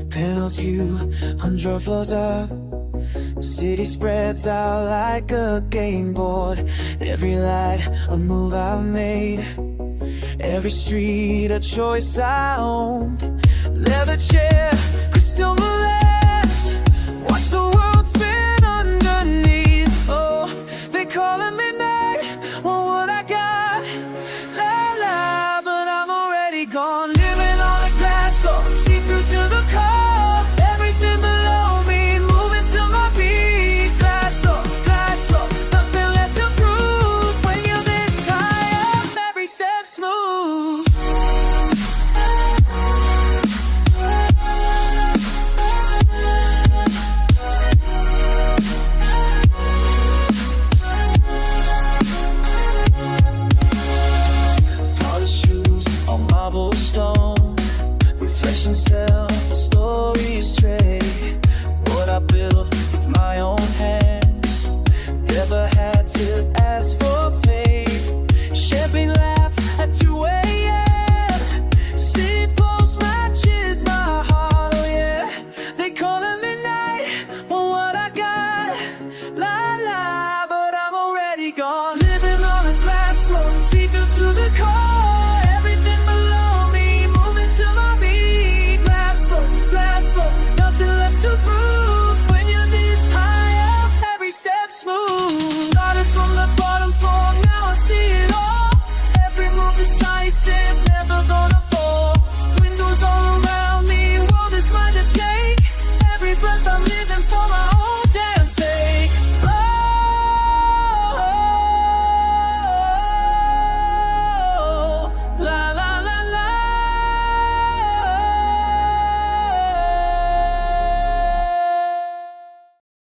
Penthouse view, 100 floors up. City spreads out like a game board. Every light, a move I've made. Every street, a choice I owned. Leather chair, crystal glass. Watch the world spin underneath. Oh, they calling midnight. Want what I got? La la, but I'm already gone. Living on a glass floor, see through to the core. Everything below me, moving to my beat. Glass floor, nothing left to prove. When you're this high up, every step smooth. Polished shoes on marble stone, reflection set